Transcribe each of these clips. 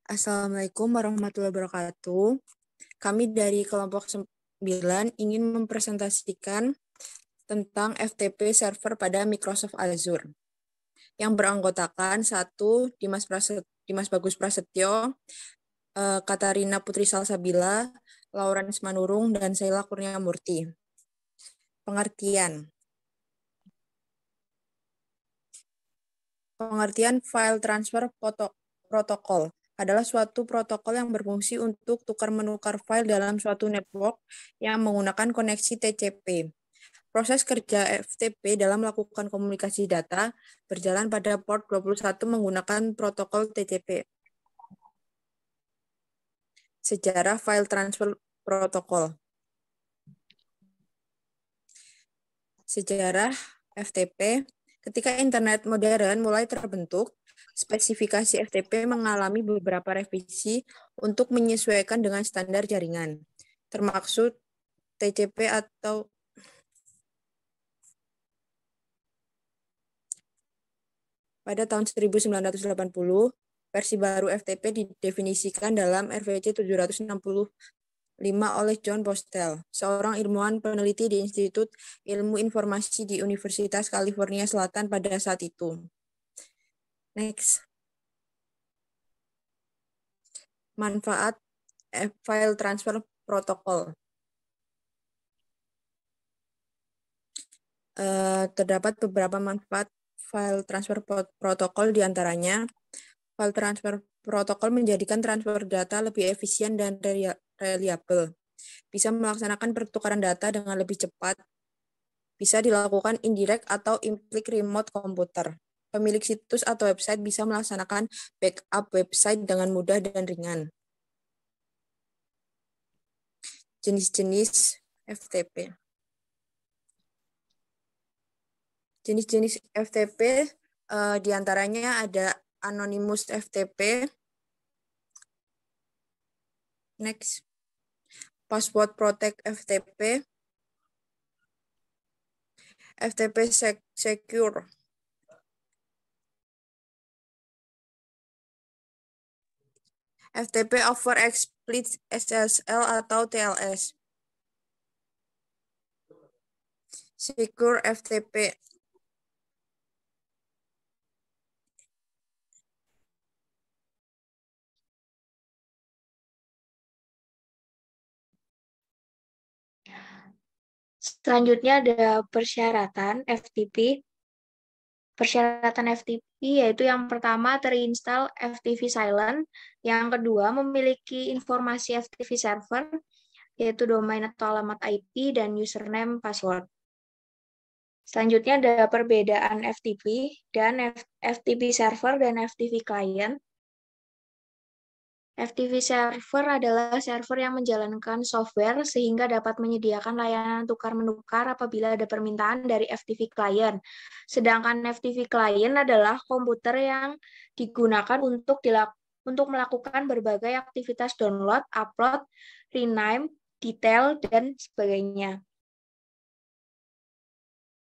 Assalamualaikum warahmatullahi wabarakatuh. Kami dari kelompok 9 ingin mempresentasikan tentang FTP server pada Microsoft Azure. Yang beranggotakan 1. Dimas Bagus Prasetyo, Katarina Putri Salsabila, Lawrence Manurung, dan Sheila Kurniamurti. Pengertian. Pengertian file transfer protokol adalah suatu protokol yang berfungsi untuk tukar-menukar file dalam suatu network yang menggunakan koneksi TCP. Proses kerja FTP dalam melakukan komunikasi data berjalan pada port 21 menggunakan protokol TCP. Sejarah file transfer protokol. Sejarah FTP. Ketika internet modern mulai terbentuk, spesifikasi FTP mengalami beberapa revisi untuk menyesuaikan dengan standar jaringan, termaksud TCP atau pada tahun 1980, versi baru FTP didefinisikan dalam RFC 765 oleh John Postel, seorang ilmuwan peneliti di Institut Ilmu Informasi di Universitas California Selatan pada saat itu. Next. Manfaat file transfer protokol. Terdapat beberapa manfaat file transfer protokol, diantaranya file transfer protokol menjadikan transfer data lebih efisien dan reliable, bisa melaksanakan pertukaran data dengan lebih cepat, bisa dilakukan indirect atau implicit remote komputer. Pemilik situs atau website bisa melaksanakan backup website dengan mudah dan ringan. Jenis-jenis FTP. Jenis-jenis FTP diantaranya ada Anonymous FTP, next, Password Protect FTP, FTP Secure, FTP over Explicit SSL atau TLS, Secure FTP. Selanjutnya ada persyaratan FTP. Persyaratan FTP yaitu yang pertama terinstall FTP Silent, yang kedua memiliki informasi FTP server yaitu domain atau alamat IP dan username password. Selanjutnya ada perbedaan FTP dan FTP server dan FTP client. FTP server adalah server yang menjalankan software sehingga dapat menyediakan layanan tukar-menukar apabila ada permintaan dari FTP client. Sedangkan FTP client adalah komputer yang digunakan untuk melakukan berbagai aktivitas download, upload, rename, detail, dan sebagainya.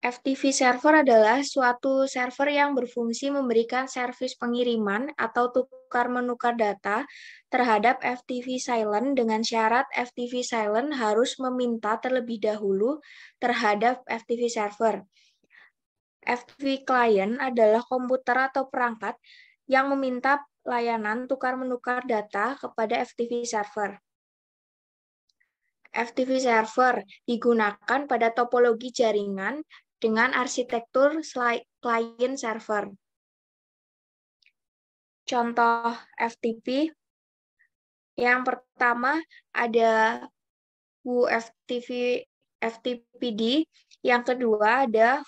FTP server adalah suatu server yang berfungsi memberikan servis pengiriman atau tukar-menukar data terhadap FTP Silent dengan syarat FTP Silent harus meminta terlebih dahulu terhadap FTP server. FTP Client adalah komputer atau perangkat yang meminta layanan tukar-menukar data kepada FTP server. FTP server digunakan pada topologi jaringan dengan arsitektur client server. Contoh FTP yang pertama ada FTPD, yang kedua ada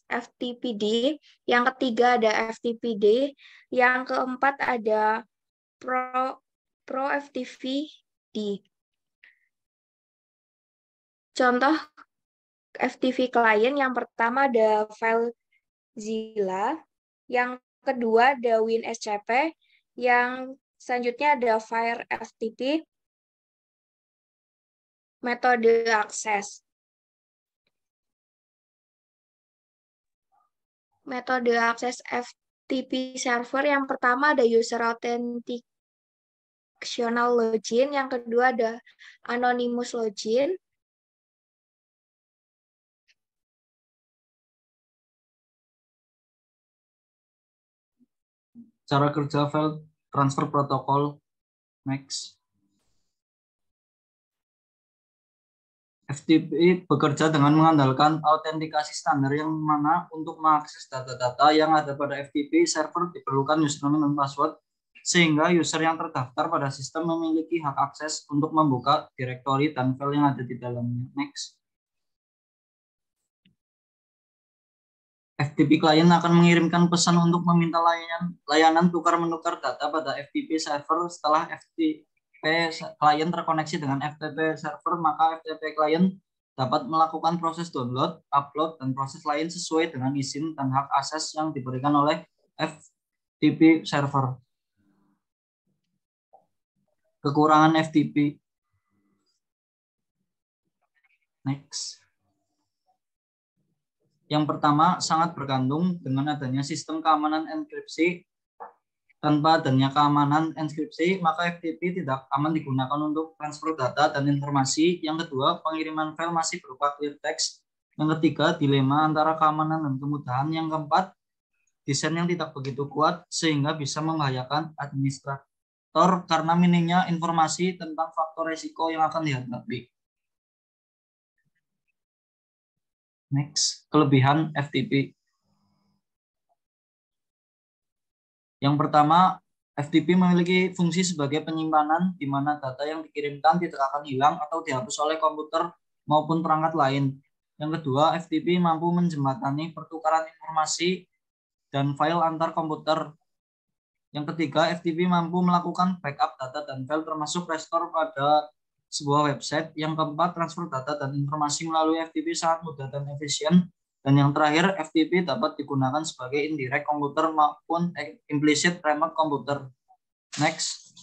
FTPD, yang ketiga ada FTPD, yang keempat ada Pro FTPD. Contoh FTP client yang pertama ada FileZilla, yang kedua ada WinSCP, yang selanjutnya ada FireFTP, metode akses. Metode akses FTP server yang pertama ada user authenticational login, yang kedua ada anonymous login. Cara kerja file transfer protokol. Next. FTP bekerja dengan mengandalkan autentikasi standar yang mana untuk mengakses data-data yang ada pada FTP server diperlukan username dan password, sehingga user yang terdaftar pada sistem memiliki hak akses untuk membuka direktori dan file yang ada di dalamnya. Next. FTP client akan mengirimkan pesan untuk meminta layanan tukar-menukar data pada FTP server. Setelah FTP client terkoneksi dengan FTP server, maka FTP client dapat melakukan proses download, upload, dan proses lain sesuai dengan izin dan hak akses yang diberikan oleh FTP server. Kekurangan FTP. Next. Yang pertama, sangat bergantung dengan adanya sistem keamanan enkripsi. Tanpa adanya keamanan enkripsi, maka FTP tidak aman digunakan untuk transfer data dan informasi. Yang kedua, pengiriman file masih berupa clear text. Yang ketiga, dilema antara keamanan dan kemudahan. Yang keempat, desain yang tidak begitu kuat sehingga bisa membahayakan administrator karena minimnya informasi tentang faktor risiko yang akan dihadapi. Next, kelebihan FTP. Yang pertama, FTP memiliki fungsi sebagai penyimpanan di mana data yang dikirimkan tidak akan hilang atau dihapus oleh komputer maupun perangkat lain. Yang kedua, FTP mampu menjembatani pertukaran informasi dan file antar komputer. Yang ketiga, FTP mampu melakukan backup data dan file termasuk restore pada sebuah website. Yang keempat, transfer data dan informasi melalui FTP sangat mudah dan efisien. Dan yang terakhir, FTP dapat digunakan sebagai indirect komputer maupun implicit remote komputer. Next.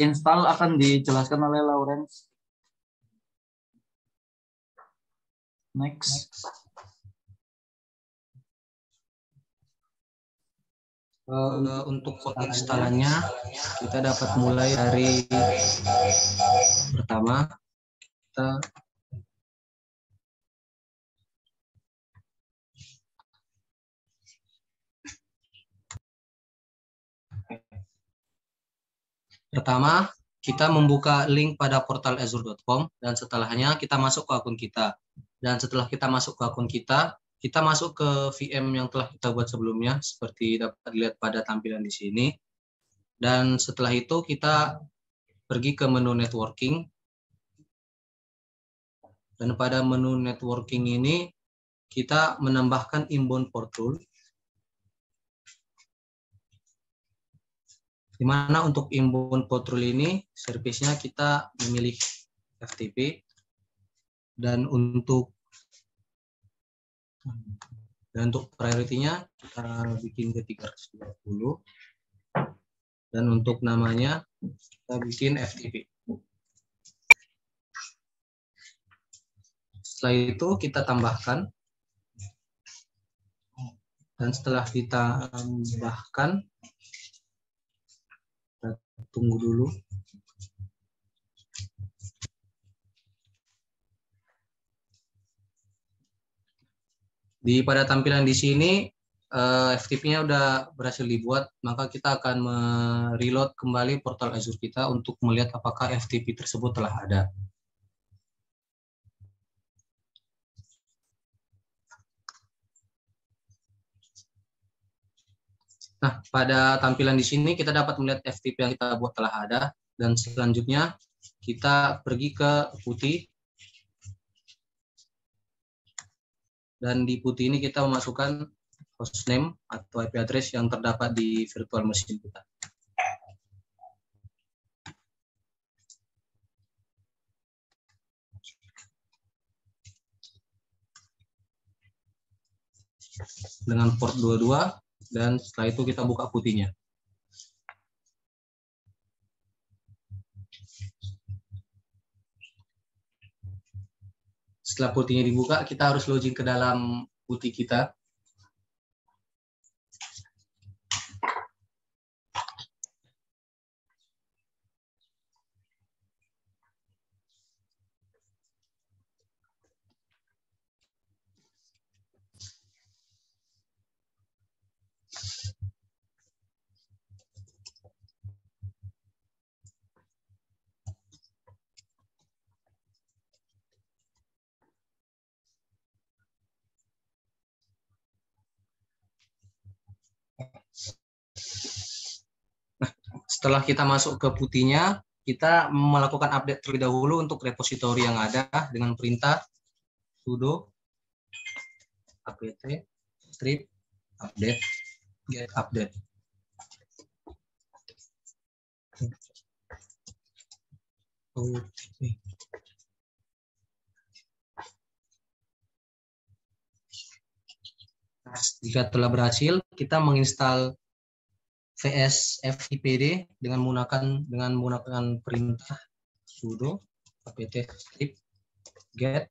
Install akan dijelaskan oleh Lawrence. Next. Untuk penginstalannya kita dapat mulai dari pertama kita membuka link pada portal azure.com dan setelahnya kita masuk ke akun kita. Dan setelah kita masuk ke akun kita masuk ke VM yang telah kita buat sebelumnya seperti dapat dilihat pada tampilan di sini. Dan setelah itu kita pergi ke menu networking. Dan pada menu networking ini kita menambahkan inbound port rule. Di mana untuk inbound port rule ini servisnya kita memilih FTP dan untuk priority-nya kita bikin ke 320 dan untuk namanya kita bikin FTP. Setelah itu kita tambahkan dan setelah ditambahkan kita tunggu dulu. Pada tampilan di sini FTP-nya udah berhasil dibuat, maka kita akan mereload kembali portal Azure kita untuk melihat apakah FTP tersebut telah ada. Nah, pada tampilan di sini kita dapat melihat FTP yang kita buat telah ada, dan selanjutnya kita pergi ke putih. Dan di putih ini kita memasukkan hostname atau IP address yang terdapat di virtual machine kita. Dengan port 22 dan setelah itu kita buka putihnya. Setelah putihnya dibuka, kita harus login ke dalam putih kita. Nah, setelah kita masuk ke putihnya, kita melakukan update terlebih dahulu untuk repositori yang ada dengan perintah sudo apt strip update get update. Nah, jika telah berhasil, kita menginstal VS FIPD dengan menggunakan perintah sudo apt strip get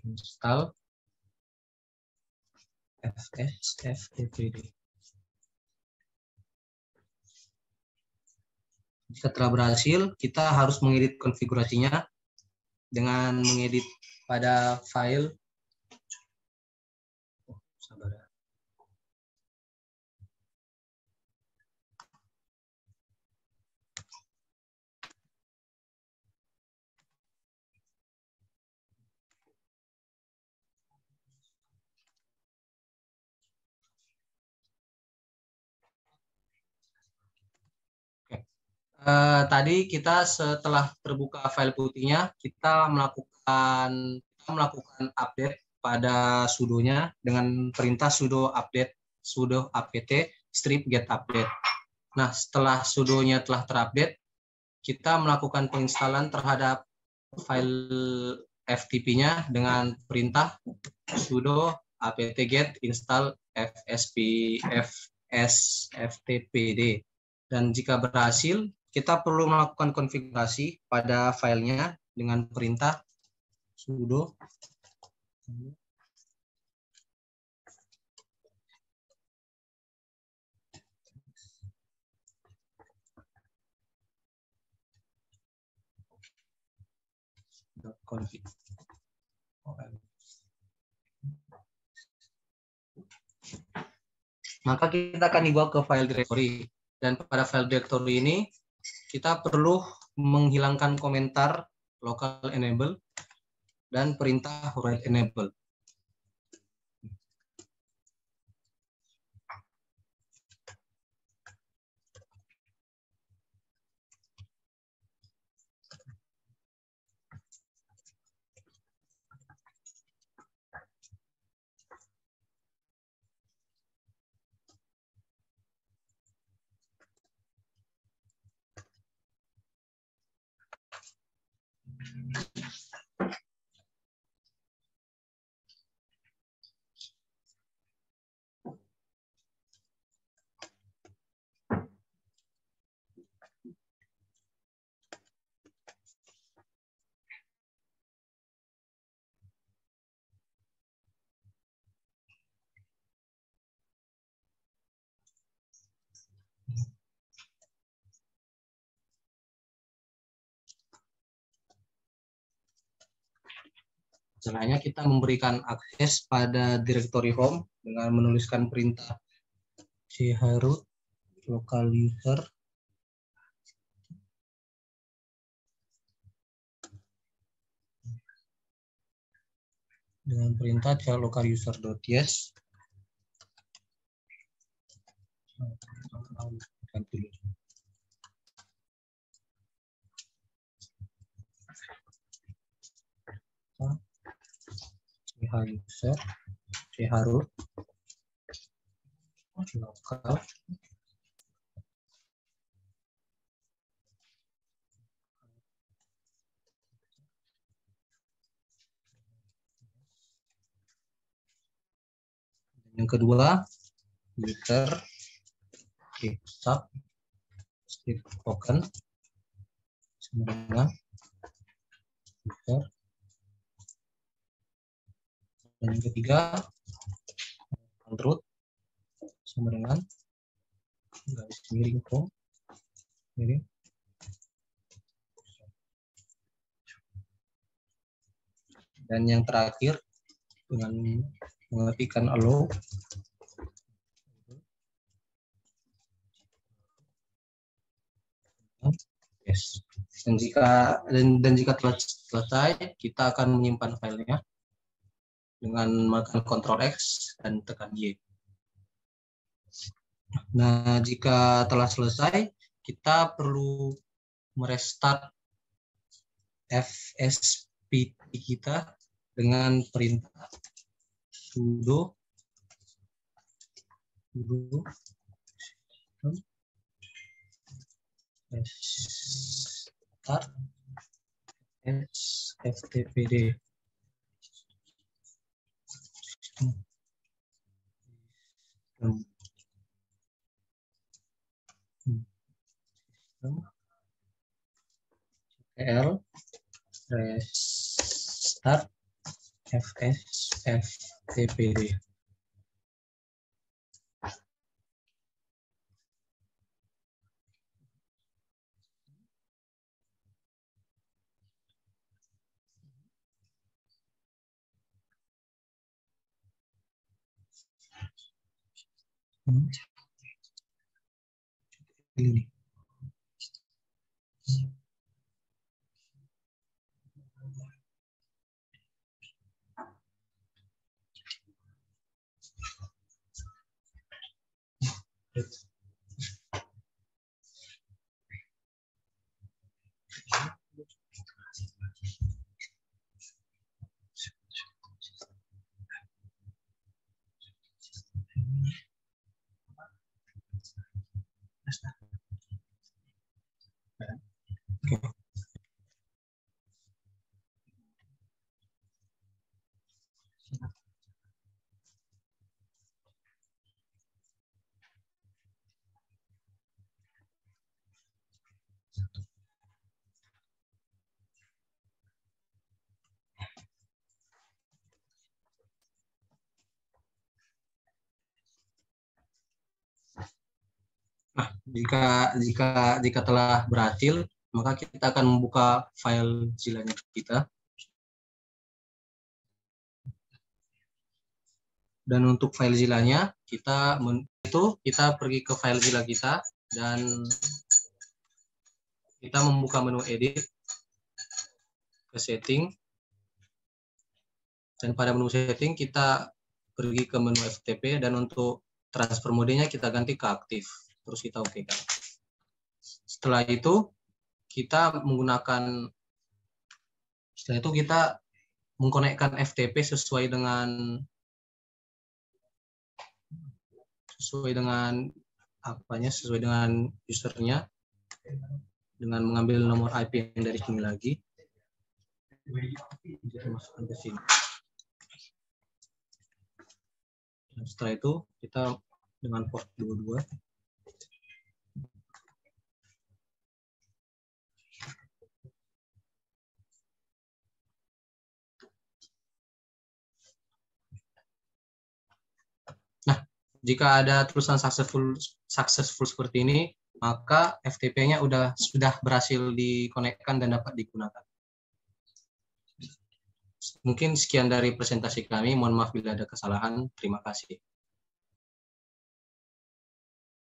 install VS FIPD. Jika telah berhasil, kita harus mengedit konfigurasinya dengan mengedit pada file. Sabar ya. Tadi kita setelah terbuka file putihnya, kita melakukan update pada sudonya dengan perintah sudo update sudo apt strip get update. Nah, setelah sudonya telah terupdate, kita melakukan penginstalan terhadap file FTP-nya dengan perintah sudo apt get install FSFTPD. Dan jika berhasil, kita perlu melakukan konfigurasi pada filenya dengan perintah sudo config. Maka kita akan dibawa ke file directory, dan pada file directory ini kita perlu menghilangkan komentar local enable dan perintah write enable. Caranya kita memberikan akses pada directory home dengan menuliskan perintah chroot local user dengan perintah local user.yes user chroot lokal yang kedua user sub strip token sama dengan user. Dan yang ketiga root sama dengan garis miring from miring. Dan yang terakhir dengan mengetikkan allow yes. Dan jika telah selesai, kita akan menyimpan filenya dengan menekan Ctrl X dan tekan Y. Nah, jika telah selesai, kita perlu merestart FSPT kita dengan perintah sudo start ftpd. L restart ftpd. Ini. Nah, jika telah berhasil, maka kita akan membuka file zilanya kita. Dan untuk file zilanya, kita pergi ke file zilla kita dan kita membuka menu edit, ke setting, dan pada menu setting kita pergi ke menu FTP, dan untuk transfer modenya kita ganti ke aktif. Terus kita oke kan. Setelah itu kita mengkonekkan FTP sesuai dengan usernya, dengan mengambil nomor IP yang dari sini lagi. Masukkan ke sini. Dan setelah itu kita dengan port 22. Nah, jika ada tulisan successful seperti ini, maka FTP-nya sudah berhasil dikonekkan dan dapat digunakan. Mungkin sekian dari presentasi kami. Mohon maaf bila ada kesalahan. Terima kasih.